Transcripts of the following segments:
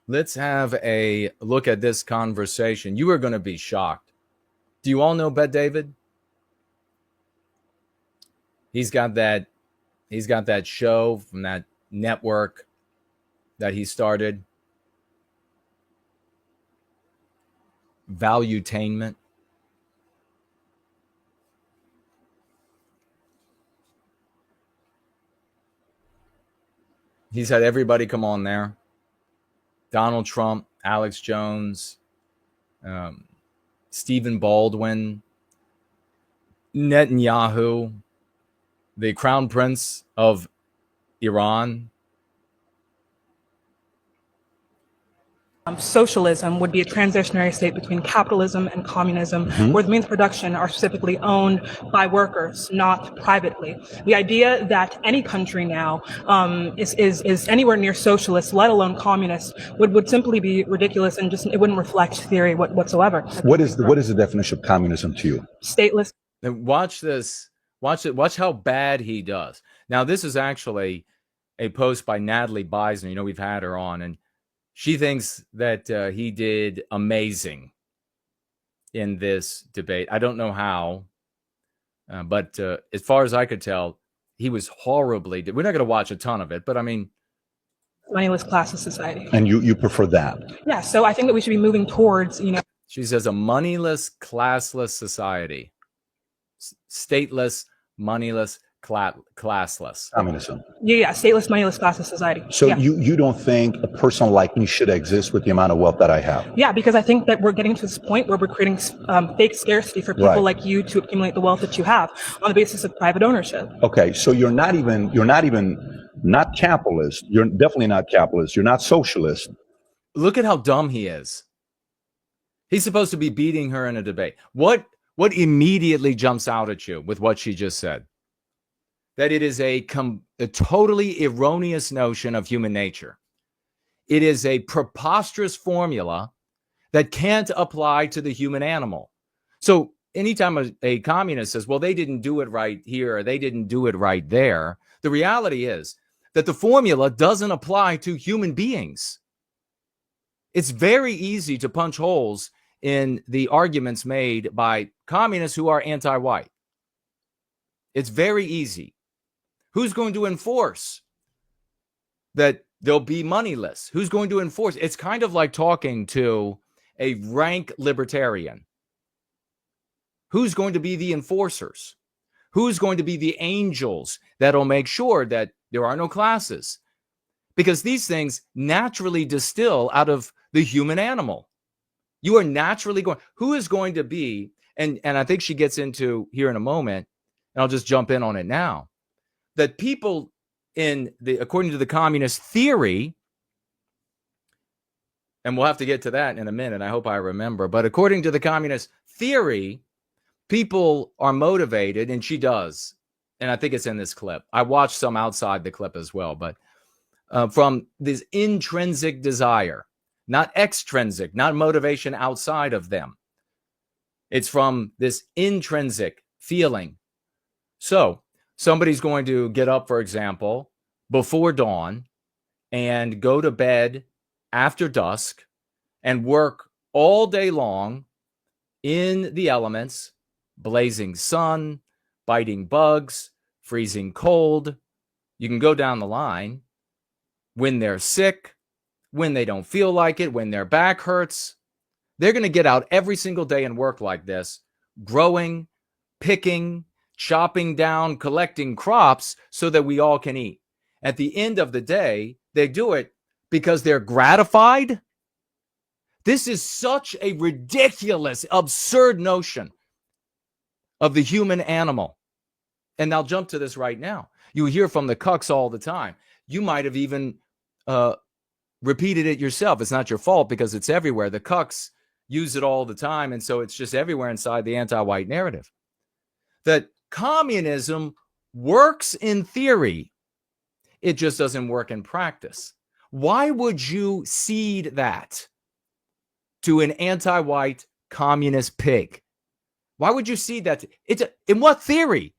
Let's have a look at this conversation. You are going to be shocked. Do you all know Bet David? He's got that he's got that show from that network that he started, Valuetainment. He's had everybody come on there. Donald Trump, Alex Jones, um, Stephen Baldwin, Netanyahu, the crown prince of Iran. Socialism would be a transitionary state between capitalism and communism, where the means of production are specifically owned by workers, not privately. The idea that any country now is anywhere near socialist, let alone communist, would simply be ridiculous, and just it wouldn't reflect theory whatsoever. What is the definition of communism to you? Stateless. And watch this. Watch it. Watch how bad he does. Now, this is actually a post by Natalie Beisner. You know, we've had her on, and she thinks that he did amazing in this debate. I don't know how, but as far as I could tell, he was horribly. We're not going to watch a ton of it, but I mean, Moneyless class of society. And you prefer that? Yeah, so I think that we should be moving towards, she says, a moneyless, classless society, stateless, moneyless, classless. Communism. Yeah, stateless, moneyless class of society. So yeah. you don't think a person like me should exist with the amount of wealth that I have? Yeah, because I think that we're getting to this point where we're creating fake scarcity for people Right. like you to accumulate the wealth that you have on the basis of private ownership. Okay, so you're not capitalist. You're definitely not capitalist. You're not socialist. Look at how dumb he is. He's supposed to be beating her in a debate. What immediately jumps out at you with what she just said? That it is a totally erroneous notion of human nature. It is a preposterous formula that can't apply to the human animal. So anytime a communist says, well, they didn't do it right here, or they didn't do it right there, the reality is that the formula doesn't apply to human beings. It's very easy to punch holes in the arguments made by communists who are anti-white. It's very easy. Who's going to enforce that they'll be moneyless? Who's going to enforce? It's kind of like talking to a rank libertarian. Who's going to be the enforcers? Who's going to be the angels that'll make sure that there are no classes? Because these things naturally distill out of the human animal. You are naturally going. Who is going to be, and I think she gets into here in a moment, and I'll just jump in on it now, that people according to the communist theory, and we'll have to get to that in a minute, I hope I remember, but according to the communist theory, people are motivated, and she does, and I think it's in this clip. I watched some outside the clip as well, but from this intrinsic desire, not extrinsic, not motivation outside of them. It's from this intrinsic feeling. So somebody's going to get up, for example, before dawn and go to bed after dusk and work all day long in the elements, blazing sun, biting bugs, freezing cold. You can go down the line. When they're sick, when they don't feel like it, when their back hurts, they're going to get out every single day and work like this, growing, picking, chopping down, collecting crops so that we all can eat. At the end of the day, they do it because they're gratified. This is such a ridiculous, absurd notion of the human animal. And I'll jump to this right now. You hear from the cucks all the time. You might have even repeated it yourself. It's not your fault because it's everywhere. The cucks use it all the time. And so it's just everywhere inside the anti-white narrative. That communism works in theory. It just doesn't work in practice. Why would you cede that to an anti-white communist pig? Why would you cede that? In what theory?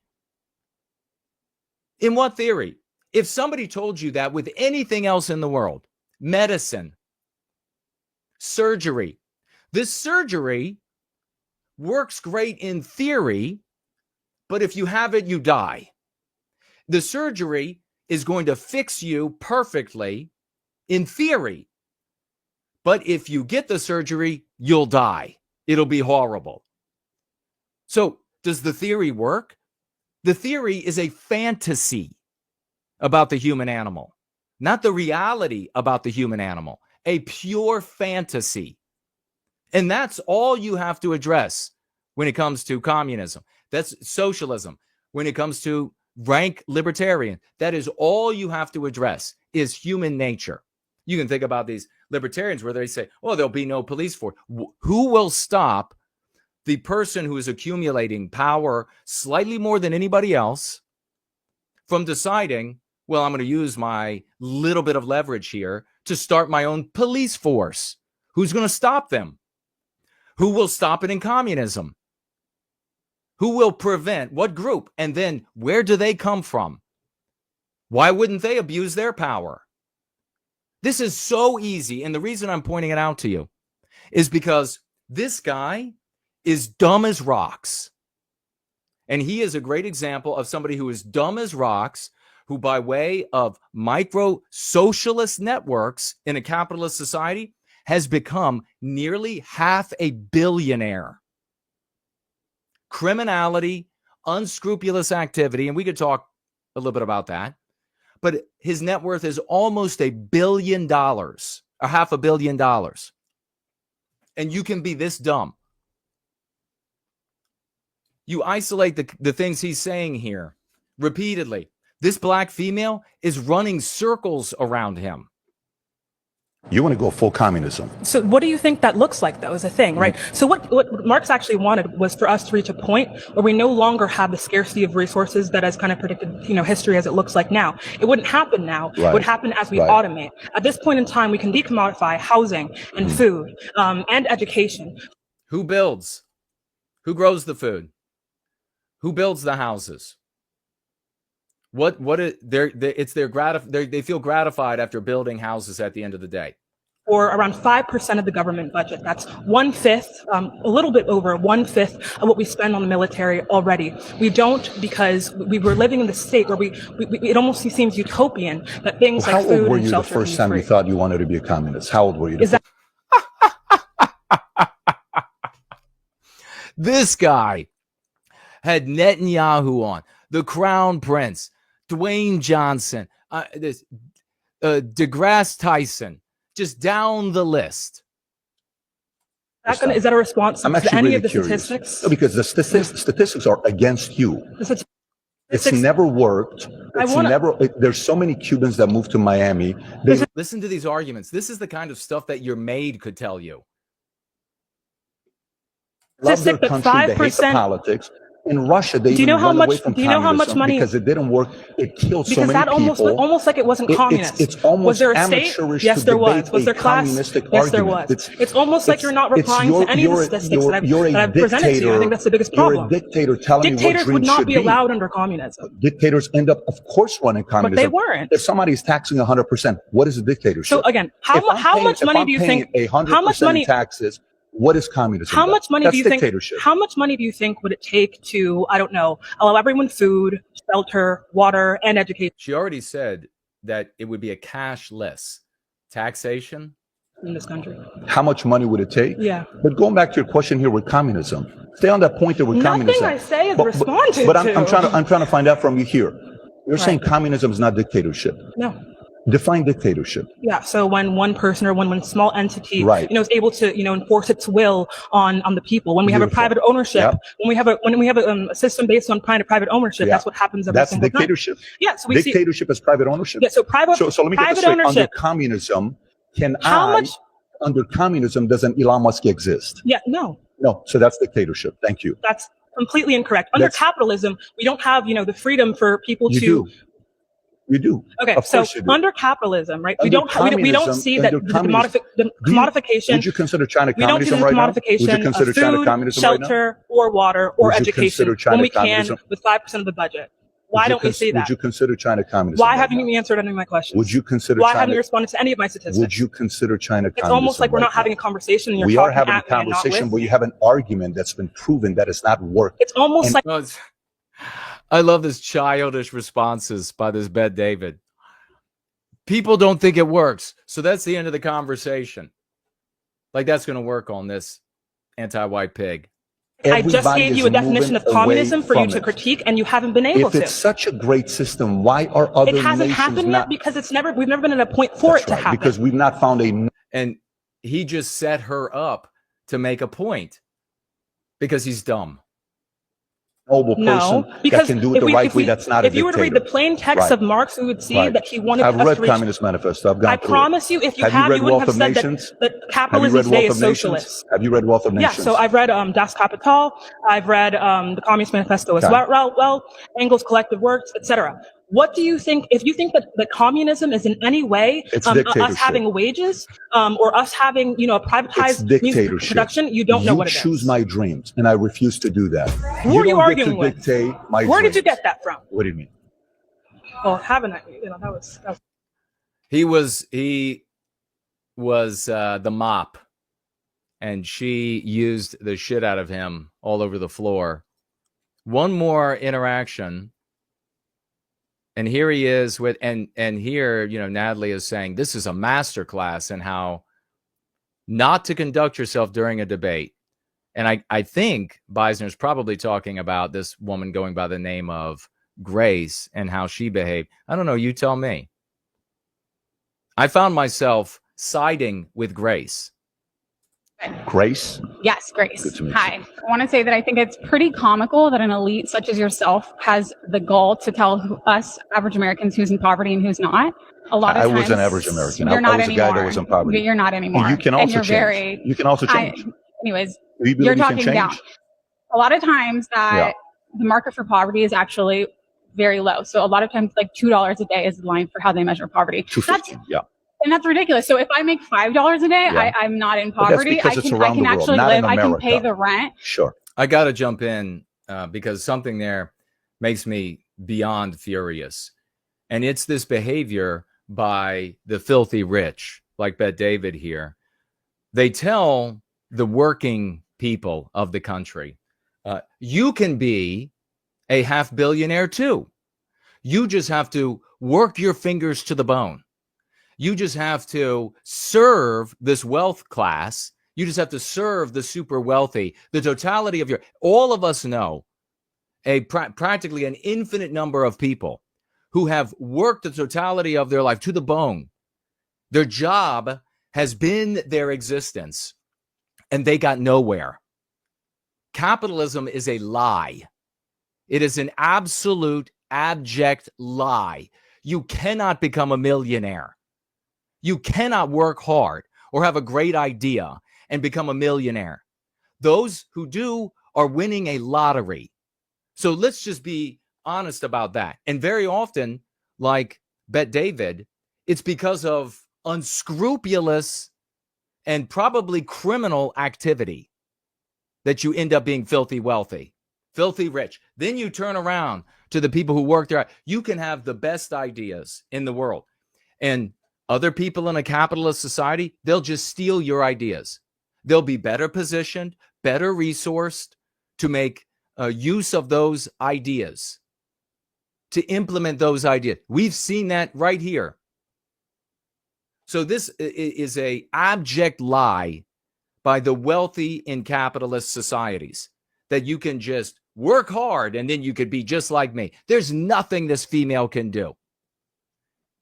In what theory? If somebody told you that with anything else in the world, medicine, surgery. This surgery works great in theory, but if you have it, you die. The surgery is going to fix you perfectly in theory, but if you get the surgery, you'll die. It'll be horrible. So, does the theory work? The theory is a fantasy about the human animal, not the reality about the human animal, a pure fantasy. And that's all you have to address when it comes to communism. That's socialism. When it comes to rank libertarian, that is all you have to address is human nature. You can think about these libertarians where they say, oh, there'll be no police force. Who will stop the person who is accumulating power slightly more than anybody else from deciding, well, I'm going to use my little bit of leverage here to start my own police force? Who's going to stop them? Who will stop it in communism? Who will prevent what group? And then where do they come from? Why wouldn't they abuse their power? This is so easy. And the reason I'm pointing it out to you is because this guy is dumb as rocks. And he is a great example of somebody who is dumb as rocks, who by way of micro socialist networks in a capitalist society has become nearly half a billionaire. Criminality, unscrupulous activity, and we could talk a little bit about that, but his net worth is almost $1 billion, or $500 million. And you can be this dumb. You isolate the things he's saying here repeatedly. This black female is running circles around him. You want to go full communism. So what do you think that looks like, though, is a thing, right? So what Marx actually wanted was for us to reach a point where we no longer have the scarcity of resources that has kind of predicted, history as it looks like now. It wouldn't happen now. Right. It would happen as we automate. At this point in time, we can decommodify housing and food and education. Who builds? Who grows the food? Who builds the houses? They feel gratified after building houses at the end of the day. Or around 5% of the government budget. That's 1/5, a little bit over 1/5 of what we spend on the military already. We don't, because we were living in the state where it almost seems utopian that things like food and shelter. How old were you the first time you thought you wanted to be a communist? How old were you? This guy had Netanyahu on, the Crown Prince, Dwayne Johnson, deGrasse Tyson, just down the list. Is that a response to any really of the curious. statistics? No, because the statistics are against you. It's never worked. There's so many Cubans that moved to Miami. Listen to these arguments. This is the kind of stuff that your maid could tell you. Love their country, they hate the politics. In Russia, they run away from communism because it didn't work. It killed so many people. Almost like it wasn't communist. It's almost was there a state? Yes, there was. Was there class? Yes, there was. It's almost like you're not replying to any of the statistics that I've presented to you. I think that's the biggest problem. You're a dictator telling me what dreams should be. Dictators would not be allowed under communism. Dictators end up, of course, running communism. But they weren't. If somebody's taxing 100%, what is a dictatorship? So again, how much money do you think? 100% taxes. What is communism? How much money That's do you think? Dictatorship. How much money do you think would it take to, I don't know, allow everyone food, shelter, water, and education? She already said that it would be a cashless taxation in this country. How much money would it take? Yeah. But going back to your question here with communism, stay on that point there with communism. Nothing I say is responded but to. I'm trying to find out from you here. You're saying communism is not dictatorship. No. Define dictatorship. Yeah. So when one person or one small entity, is able to, enforce its will on the people. When we have a private ownership, when we have a system based on private ownership, that's what happens every single time. That's dictatorship. Yeah. So dictatorship is private ownership. Yeah. So private. So let me get this straight. Under communism, under communism, doesn't Elon Musk exist? Yeah. No. No. So that's dictatorship. Thank you. That's completely incorrect. Under capitalism, we don't have the freedom for people to. You do. Okay, so under capitalism, right? We don't see that the commodification. Would you consider China communism right now? Would you consider China communism right now? Shelter or water or education when we can with 5% of the budget. Why don't we see that? Would you consider China communist? Why haven't you answered any of my questions? Would you consider Why China, haven't you responded to any of my statistics? Would you consider China communist? It's almost like we're not having a conversation and you're we talking are having a at me and not conversation, with but me. you have an argument that's been proven that it's not working. It's almost like I love this childish responses by this Bet David. People don't think it works. So that's the end of the conversation. Like that's going to work on this anti-white pig. I just gave you a definition of communism for you to critique, and you haven't been able to. If it's such a great system, why are other nations It hasn't happened yet because we've never been at a point for it to happen. Because we've not found a... And he just set her up to make a point because he's dumb. Noble person that can do it the right way. That's not a dictator. If you were to read the plain text of Marx, we would see that he wanted us to reach... I've read Communist Manifesto. I've gone through it. I promise you, if you have, you wouldn't have said that capitalism today is socialist. Have you read Wealth of Nations? Yeah, so I've read Das Kapital. I've read the Communist Manifesto as well, Engels' Collective Works, etc. What do you think, if you think that communism is in any way us having wages or us having, a privatized means of production, you don't know what it is. You choose my dreams, and I refuse to do that. Who are you arguing with? Where did you get that from? What do you mean? Well, haven't I? That was... He was the mop, and she used the shit out of him all over the floor. One more interaction. And here he is with, and here, Natalie is saying this is a masterclass in how not to conduct yourself during a debate. And I think Beisner's probably talking about this woman going by the name of Grace and how she behaved. I don't know. You tell me. I found myself siding with Grace. Grace? Yes, Grace. Hi. I want to say that I think it's pretty comical that an elite such as yourself has the gall to tell us average Americans who's in poverty and who's not. A lot of times, I was an average American. You're not I was anymore. a guy that was in poverty. You're not anymore. You can also change. You can also change. Anyways, you're talking down. A lot of times that the market for poverty is actually very low. So a lot of times like $2 a day is the line for how they measure poverty. $2.50, And that's ridiculous. So if I make $5 a day, I'm not in poverty. I can actually live. I can pay the rent. Sure. I got to jump in because something there makes me beyond furious. And it's this behavior by the filthy rich, like Bet David here. They tell the working people of the country, you can be a half billionaire too. You just have to work your fingers to the bone. You just have to serve this wealth class. You just have to serve the super wealthy. The totality of all of us know practically an infinite number of people who have worked the totality of their life to the bone. Their job has been their existence, and they got nowhere. Capitalism is a lie. It is an absolute, abject lie. You cannot become a millionaire. You cannot work hard or have a great idea and become a millionaire. Those who do are winning a lottery. So let's just be honest about that. And very often, like Bet David, it's because of unscrupulous and probably criminal activity that you end up being filthy wealthy, filthy rich. Then you turn around to the people who work there. You can have the best ideas in the world. And other people in a capitalist society, they'll just steal your ideas. They'll be better positioned, better resourced to make use of those ideas, to implement those ideas. We've seen that right here. So this is a abject lie by the wealthy in capitalist societies that you can just work hard and then you could be just like me. There's nothing this female can do.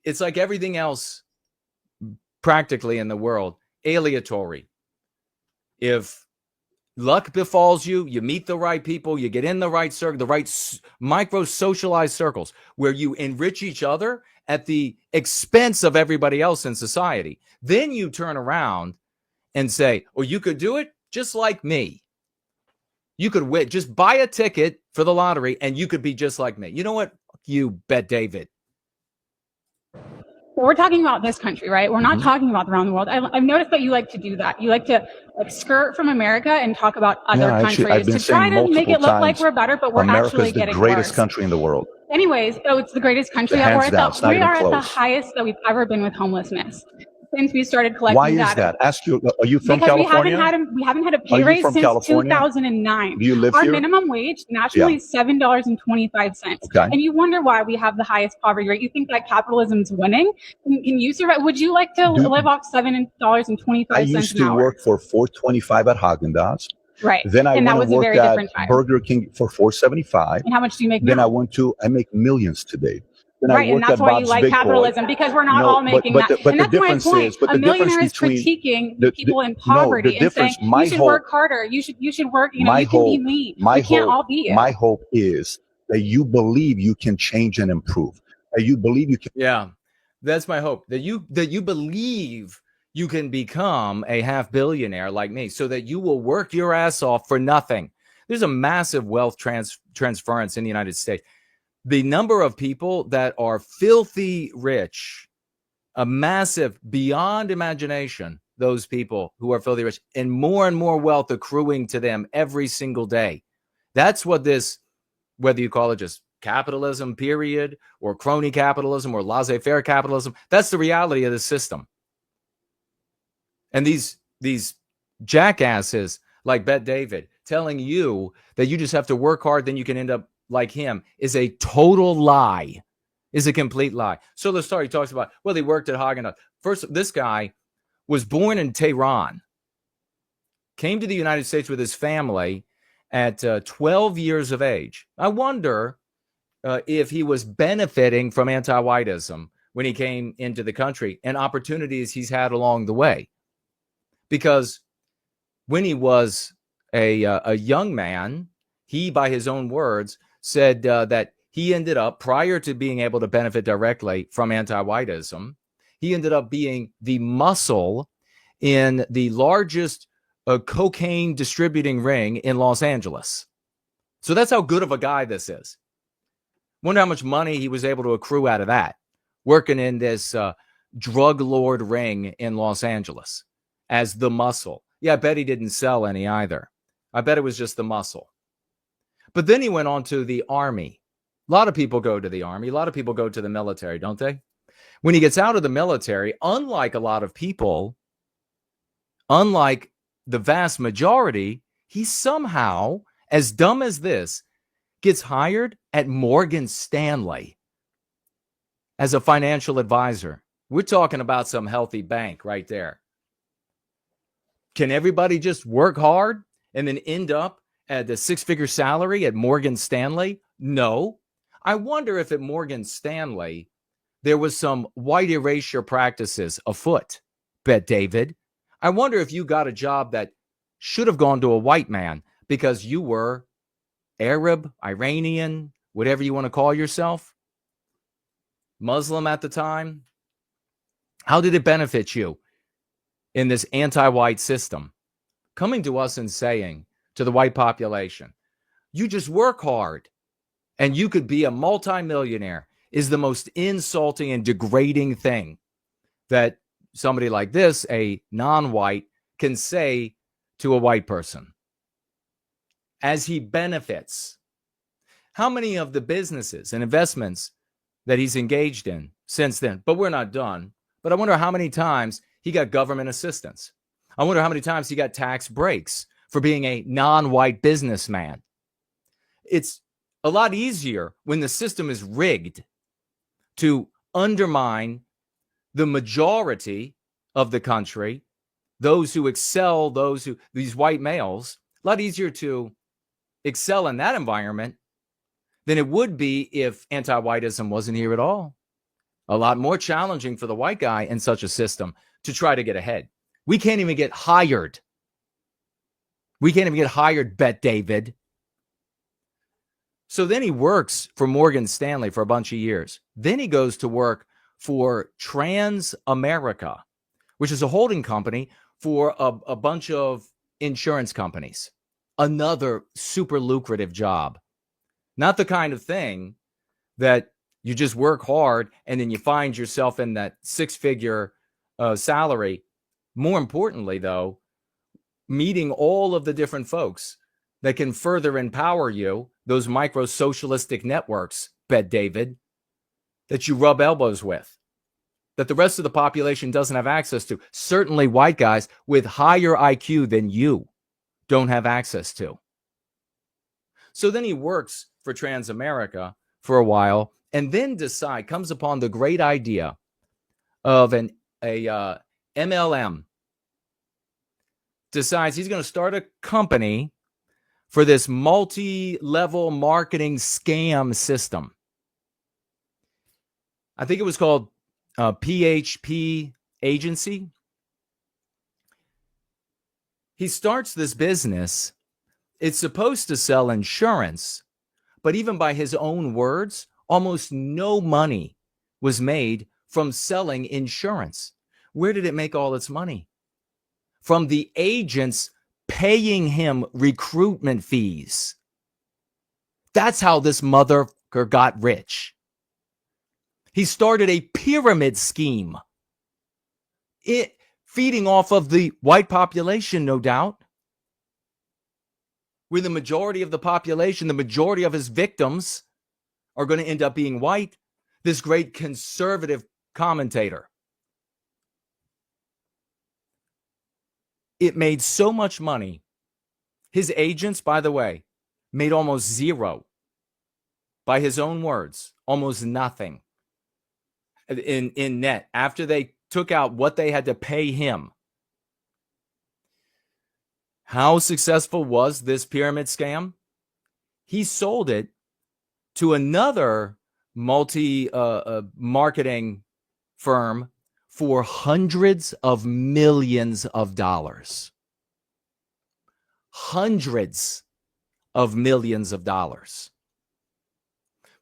It's like everything else practically in the world, aleatory. If luck befalls you, you meet the right people, you get in the right circle, the right micro-socialized circles where you enrich each other at the expense of everybody else in society. Then you turn around and say, oh, you could do it just like me. You could win, just buy a ticket for the lottery and you could be just like me. You know what? You Bet David. Well, we're talking about this country, right? We're not talking about around the world. I've noticed that you like to do that. You like to skirt from America and talk about other countries I've been to try to make it look like we're better, but we're America's actually getting worse. the greatest country in the world. Anyways, so it's the greatest country The ever. hands down, it's not We even are at the close. highest that we've ever been with homelessness since we started collecting Why is data. that? Ask you, are you from Because California? we haven't had a Are pay you raise from since California? 2009. Do you live Our here? minimum wage nationally is $7.25. Okay. And you wonder why we have the highest poverty rate. You think that capitalism's winning? Can you survive? Would you like to live off $7.25 I used an to hour? work for $4.25 at Haagen-Dazs. Right. Then I And that went was and a worked very at different time. Burger King for $4.75. And how much do you make Then now? I make millions today. Then Right, I and worked that's at why you Bob's like Big Boy. capitalism, because we're not No, all making but that. but And the that's my difference point. is, but A the difference millionaire is between critiquing people in poverty and saying you should work harder. You should work. You know, you can be me. We can't all be you. My hope is that you believe you can change and improve. That you believe you can. Yeah, that's my hope. That you believe you can become a half billionaire like me, so that you will work your ass off for nothing. There's a massive wealth transference in the United States. The number of people that are filthy rich, a massive, beyond imagination, those people who are filthy rich, and more wealth accruing to them every single day. That's what this, whether you call it just capitalism, period, or crony capitalism or laissez-faire capitalism, that's the reality of the system. And these jackasses like Bet David telling you that you just have to work hard, then you can end up like him, is a total lie, is a complete lie. So the story talks about, well, he worked at Haagen-Dazs. First, this guy was born in Tehran, came to the United States with his family at 12 years of age. I wonder if he was benefiting from anti-whiteism when he came into the country and opportunities he's had along the way. Because when he was a young man, he, by his own words, said that he ended up, prior to being able to benefit directly from anti-whiteism, he ended up being the muscle in the largest cocaine distributing ring in Los Angeles. So that's how good of a guy this is. Wonder how much money he was able to accrue out of that, working in this drug lord ring in Los Angeles as the muscle. Yeah, I bet he didn't sell any either. I bet it was just the muscle. But then he went on to the army. A lot of people go to the army. A lot of people go to the military, don't they? When he gets out of the military, unlike a lot of people, unlike the vast majority, he somehow, as dumb as this, gets hired at Morgan Stanley as a financial advisor. We're talking about some healthy bank right there. Can everybody just work hard and then end up at the six-figure salary at Morgan Stanley? No. I wonder if at Morgan Stanley there was some white erasure practices afoot, Bet David. I wonder if you got a job that should have gone to a white man because you were Arab, Iranian, whatever you want to call yourself, Muslim at the time. How did it benefit you in this anti-white system? Coming to us and saying to the white population, you just work hard and you could be a multimillionaire, is the most insulting and degrading thing that somebody like this, a non-white, can say to a white person as he benefits. How many of the businesses and investments that he's engaged in since then? But we're not done. But I wonder how many times he got government assistance. I wonder how many times he got tax breaks for being a non-white businessman. It's a lot easier when the system is rigged to undermine the majority of the country, those who excel, these white males. A lot easier to excel in that environment than it would be if anti-whiteism wasn't here at all. A lot more challenging for the white guy in such a system to try to get ahead. We can't even get hired. We can't even get hired, Bet David. So then he works for Morgan Stanley for a bunch of years. Then he goes to work for Transamerica, which is a holding company for a bunch of insurance companies. Another super lucrative job. Not the kind of thing that you just work hard and then you find yourself in that six-figure salary. More importantly, though, meeting all of the different folks that can further empower you, those micro-socialistic networks Bet David, that you rub elbows with, that the rest of the population doesn't have access to. Certainly white guys with higher IQ than you don't have access to. So then he works for Transamerica for a while and then comes upon the great idea of a MLM. Decides he's going to start a company for this multi-level marketing scam system. I think it was called PHP Agency. He starts this business. It's supposed to sell insurance, but even by his own words, almost no money was made from selling insurance. Where did it make all its money? From the agents paying him recruitment fees. That's how this motherfucker got rich. He started a pyramid scheme. It feeding off of the white population, no doubt. Where the majority of the population, the majority of his victims are going to end up being white. This great conservative commentator. It made so much money. His agents, by the way, made almost zero. By his own words, almost nothing in net after they took out what they had to pay him. How successful was this pyramid scam? He sold it to another marketing firm for hundreds of millions of dollars. Hundreds of millions of dollars.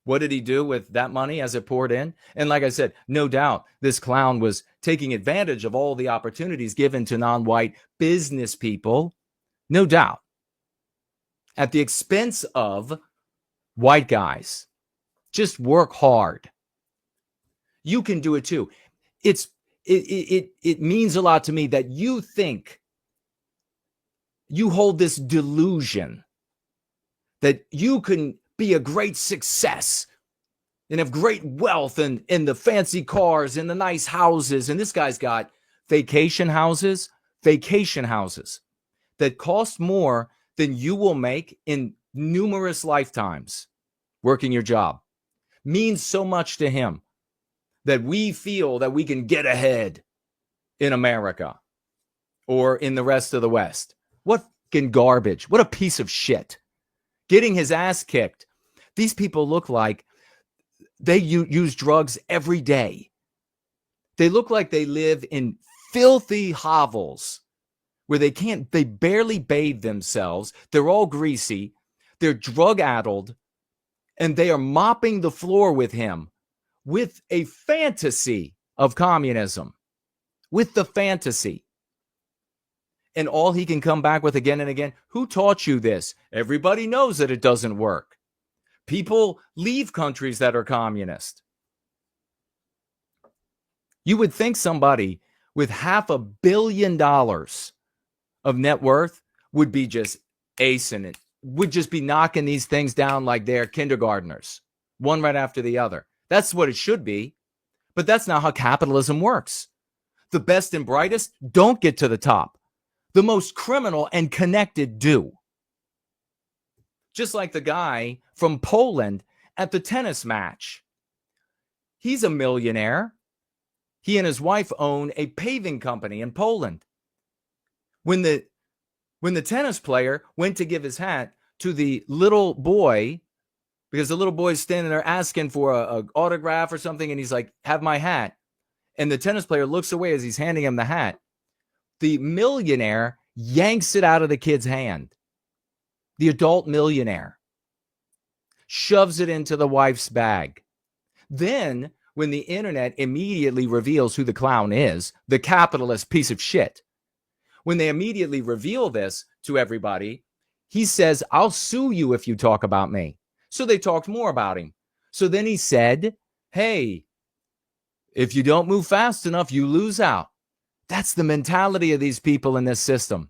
What did he do with that money as it poured in? And like I said, no doubt this clown was taking advantage of all the opportunities given to non-white business people. No doubt. At the expense of white guys. Just work hard. You can do it too. It means a lot to me that you think you hold this delusion that you can be a great success and have great wealth and the fancy cars and the nice houses. And this guy's got vacation houses that cost more than you will make in numerous lifetimes working your job. Means so much to him that we feel that we can get ahead in America or in the rest of the West. What fucking garbage. What a piece of shit. Getting his ass kicked. These people look like they use drugs every day. They look like they live in filthy hovels where they barely bathe themselves. They're all greasy. They're drug-addled. And they are mopping the floor with him with a fantasy of communism. With the fantasy. And all he can come back with again and again, who taught you this? Everybody knows that it doesn't work. People leave countries that are communist. You would think somebody with $500 million of net worth would be just acing it, would just be knocking these things down like they're kindergartners, one right after the other. That's what it should be. But that's not how capitalism works. The best and brightest don't get to the top. The most criminal and connected do. Just like the guy from Poland at the tennis match. He's a millionaire. He and his wife own a paving company in Poland. When the tennis player went to give his hat to the little boy, because the little boy's standing there asking for an autograph or something, and he's like, have my hat. And the tennis player looks away as he's handing him the hat. The millionaire yanks it out of the kid's hand. The adult millionaire shoves it into the wife's bag. Then, when the internet immediately reveals who the clown is, the capitalist piece of shit, when they immediately reveal this to everybody, he says, I'll sue you if you talk about me. So they talked more about him. So then he said, hey, if you don't move fast enough, you lose out. That's the mentality of these people in this system.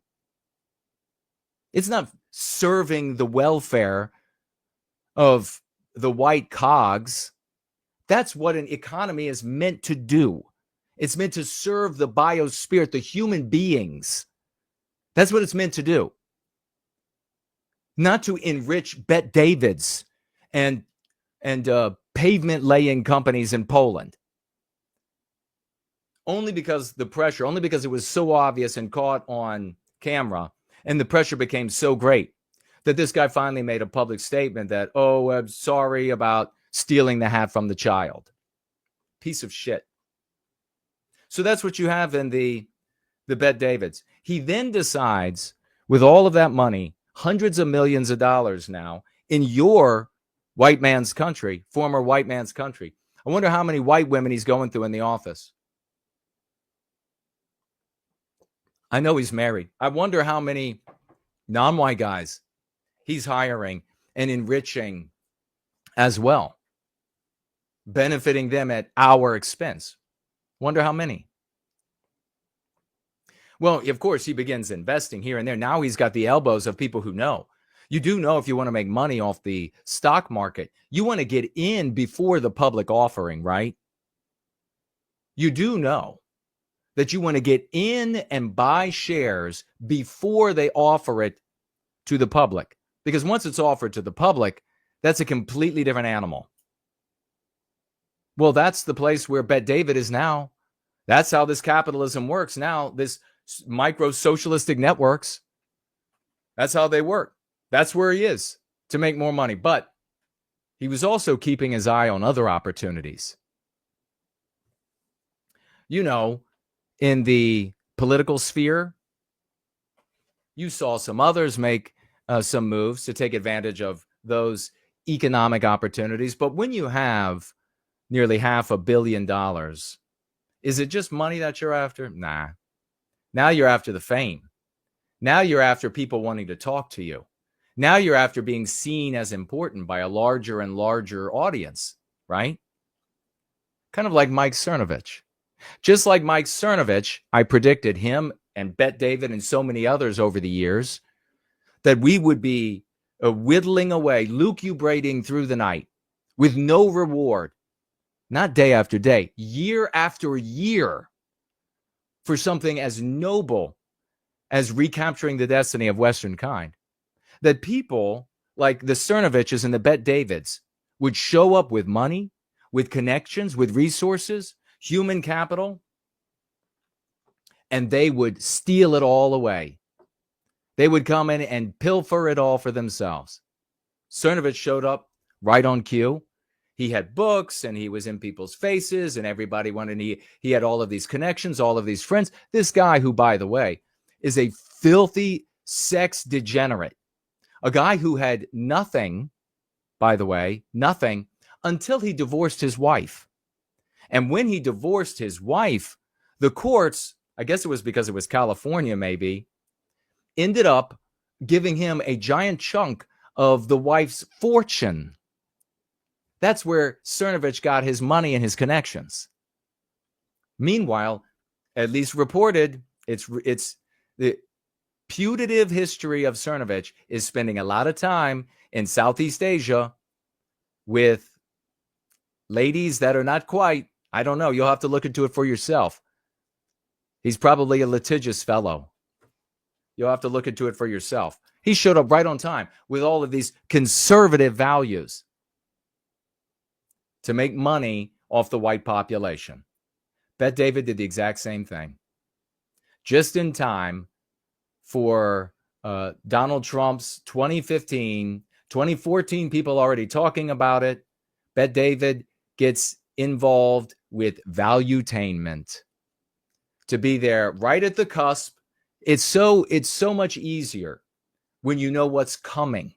It's not serving the welfare of the white cogs. That's what an economy is meant to do. It's meant to serve the biosphere, the human beings. That's what it's meant to do. Not to enrich Bette Davids and pavement laying companies in Poland. Only because it was so obvious and caught on camera, and the pressure became so great that this guy finally made a public statement that, oh, I'm sorry about stealing the hat from the child. Piece of shit. So that's what you have in the Bette Davids. He then decides, with all of that money, hundreds of millions of dollars now, in your white man's country, former white man's country. I wonder how many white women he's going through in the office. I know he's married. I wonder how many non-white guys he's hiring and enriching as well, benefiting them at our expense. Wonder how many. Well, of course, he begins investing here and there. Now he's got the elbows of people who know. You do know if you want to make money off the stock market, you want to get in before the public offering, right? You do know that you want to get in and buy shares before they offer it to the public. Because once it's offered to the public, that's a completely different animal. Well, that's the place where Bette David is now. That's how this capitalism works now, this micro-socialistic networks. That's how they work. That's where he is, to make more money. But he was also keeping his eye on other opportunities. You know, in the political sphere, you saw some others make some moves to take advantage of those economic opportunities. But when you have nearly $500 million, is it just money that you're after? Nah. Now you're after the fame. Now you're after people wanting to talk to you. Now you're after being seen as important by a larger and larger audience, right? Kind of like Mike Cernovich. Just like Mike Cernovich, I predicted him and Bette David and so many others over the years that we would be whittling away, lucubrating through the night with no reward, not day after day, year after year, for something as noble as recapturing the destiny of Western kind. That people like the Cernoviches and the Bette Davids would show up with money, with connections, with resources, human capital, and they would steal it all away. They would come in and pilfer it all for themselves. Cernovich showed up right on cue. He had books and he was in people's faces and everybody wanted, he had all of these connections, all of these friends. This guy who, by the way, is a filthy sex degenerate, a guy who had nothing, by the way, nothing until he divorced his wife. And when he divorced his wife, the courts, I guess it was because it was California maybe, ended up giving him a giant chunk of the wife's fortune. That's where Cernovich got his money and his connections. Meanwhile, at least reported, it's the putative history of Cernovich is spending a lot of time in Southeast Asia with ladies that are not quite, I don't know, you'll have to look into it for yourself. He's probably a litigious fellow. You'll have to look into it for yourself. He showed up right on time with all of these conservative values to make money off the white population. Bette David did the exact same thing. Just in time for Donald Trump's 2014, people already talking about it. Bette David gets involved with valuetainment to be there right at the cusp. It's so much easier when you know what's coming.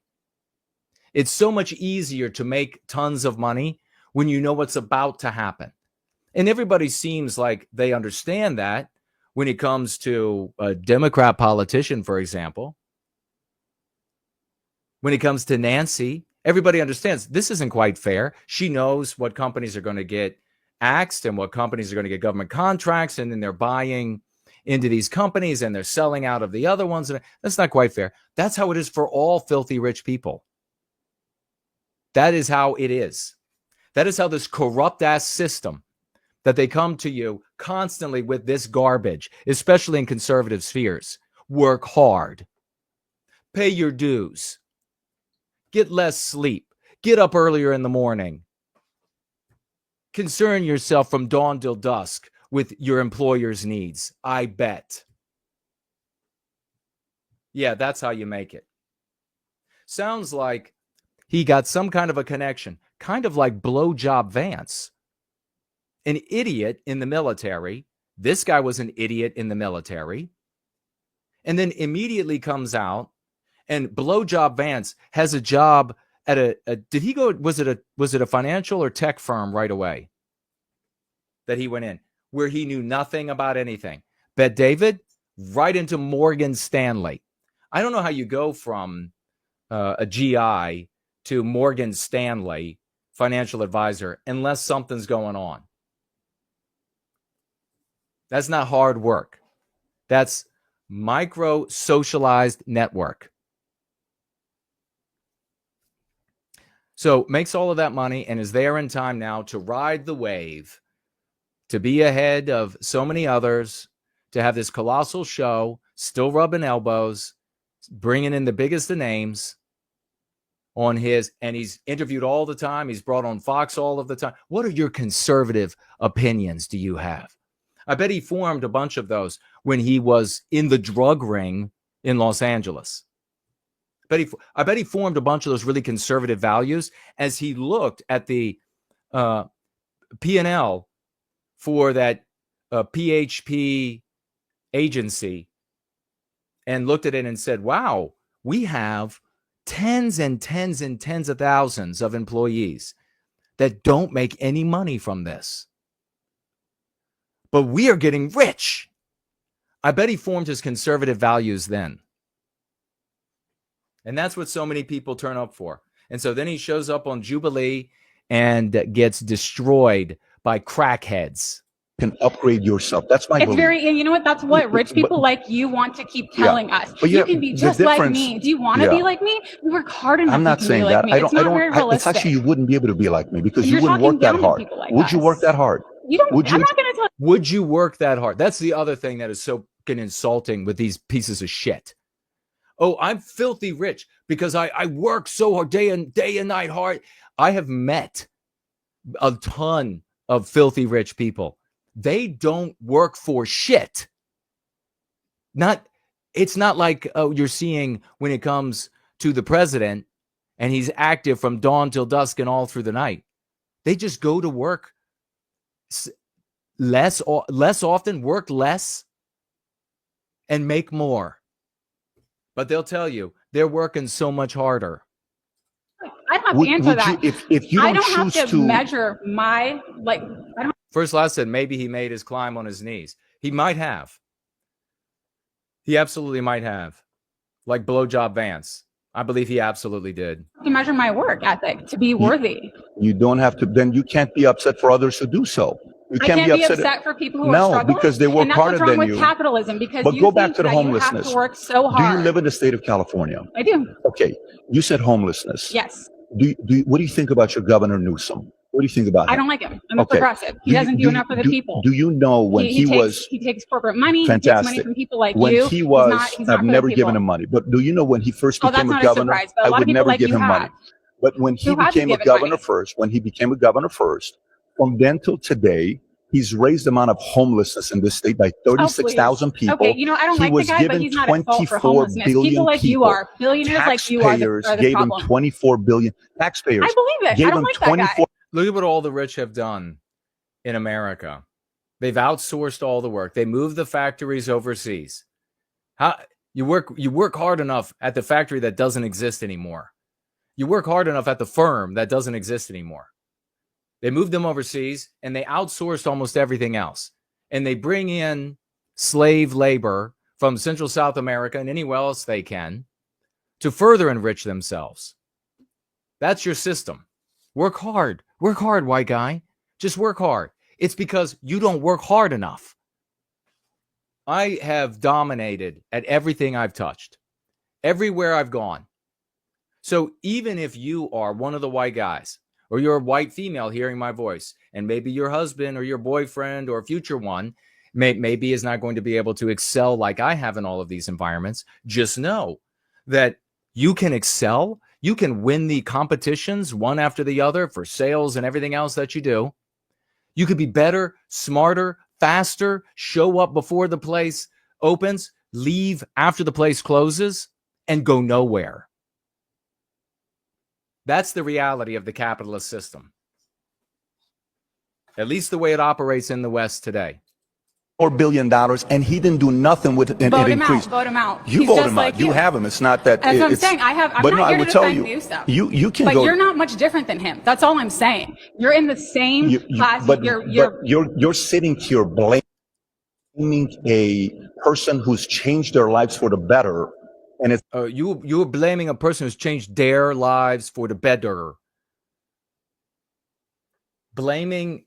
It's so much easier to make tons of money when you know what's about to happen. And everybody seems like they understand that when it comes to a Democrat politician, for example. When it comes to Nancy, everybody understands this isn't quite fair. She knows what companies are going to get axed and what companies are going to get government contracts, and then they're buying into these companies and they're selling out of the other ones. That's not quite fair. That's how it is for all filthy rich people. That is how it is. That is how this corrupt ass system that they come to you constantly with this garbage, especially in conservative spheres. Work hard. Pay your dues. Get less sleep. Get up earlier in the morning. Concern yourself from dawn till dusk with your employer's needs. I bet. Yeah, that's how you make it. Sounds like he got some kind of a connection, kind of like Blowjob Vance. An idiot in the military. This guy was an idiot in the military. And then immediately comes out, and Blowjob Vance has a job at was it a financial or tech firm right away that he went in, where he knew nothing about anything? Bet David, right into Morgan Stanley. I don't know how you go from a GI to Morgan Stanley financial advisor unless something's going on. That's not hard work. That's micro socialized network. So makes all of that money and is there in time now to ride the wave, to be ahead of so many others, to have this colossal show, still rubbing elbows, bringing in the biggest of names on his, and he's interviewed all the time. He's brought on Fox all of the time. What are your conservative opinions do you have? I bet he formed a bunch of those when he was in the drug ring in Los Angeles. I bet he formed a bunch of those really conservative values as he looked at the P&L for that PHP agency and looked at it and said, wow, we have tens and tens and tens of thousands of employees that don't make any money from this. But we are getting rich. I bet he formed his conservative values then. And that's what so many people turn up for. And so then he shows up on Jubilee and gets destroyed by crackheads. Can upgrade yourself. That's my belief. And you know what? That's what rich people like you want to keep telling us. But you can be just like me. Do you want to be like me? You work hard enough. I'm not to saying be that. Like me. It's actually, you wouldn't be able to be like me because you wouldn't work that hard. Would you work that hard? I'm not going to tell you. Would you work that hard? That's the other thing that is so fucking insulting with these pieces of shit. Oh, I'm filthy rich because I work so hard, day and night hard. I have met a ton of filthy rich people. They don't work for shit. It's not like you're seeing when it comes to the president and he's active from dawn till dusk and all through the night. They just go to work less often, work less, and make more. But they'll tell you they're working so much harder. I don't have to answer that. If you don't have choose to measure my First Last said maybe he made his climb on his knees. He might have. He absolutely might have. Like Blowjob Vance. I believe he absolutely did. To measure my work ethic to be worthy. You don't have to. Then you can't be upset for others to do so. You can't be upset for people who are struggling. No, because they work harder than you. And that's what's wrong with capitalism. Because but you go think back to the that homelessness. You have to work so hard. Do you live in the state of California? I do. Okay. You said homelessness. Yes. What do you think about your Governor Newsom? What do you think about him? I don't like him. I'm a progressive. He doesn't do enough for the people. Do you know when he takes corporate money, fantastic. He takes money from people like when you. He was, he's not I've never given him money. But do you know when he first became a governor, I would never give him money. But when he became a governor first, from then till today, he's raised the amount of homelessness in this state by 36,000 people. Okay, you know, I don't like the guy, but he's not at fault for homelessness. People like you are, billionaires like you are the problem. Gave him 24 billion. Taxpayers. I believe it. I don't like that guy. Look at what all the rich have done in America. They've outsourced all the work. They moved the factories overseas. How you work hard enough at the factory that doesn't exist anymore. You work hard enough at the firm that doesn't exist anymore. They moved them overseas and they outsourced almost everything else. And they bring in slave labor from Central South America and anywhere else they can to further enrich themselves. That's your system. Work hard. Work hard, white guy. Just work hard. It's because you don't work hard enough. I have dominated at everything I've touched, everywhere I've gone. So even if you are one of the white guys, or you're a white female hearing my voice, and maybe your husband or your boyfriend or future one maybe is not going to be able to excel like I have in all of these environments, just know that you can excel. You can win the competitions one after the other for sales and everything else that you do. You could be better, smarter, faster, show up before the place opens, leave after the place closes, and go nowhere. That's the reality of the capitalist system. At least the way it operates in the West today. $4 billion, and he didn't do nothing with it. Vote him out. Vote him out. You vote him out. You have him. It's not that. That's what I'm saying. I'm not here to defend you, stuff. You can but go. You're not much different than him. That's all I'm saying. You're in the same class. But you're sitting here blaming a person who's changed their lives for the better, and it's you're blaming a person who's changed their lives for the better. Blaming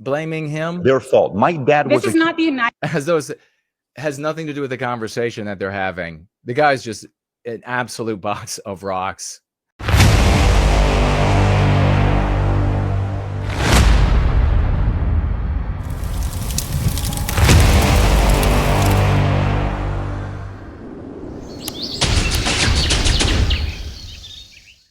him, their fault. My dad was. This is not the United. As though it has nothing to do with the conversation that they're having. The guy's just an absolute box of rocks.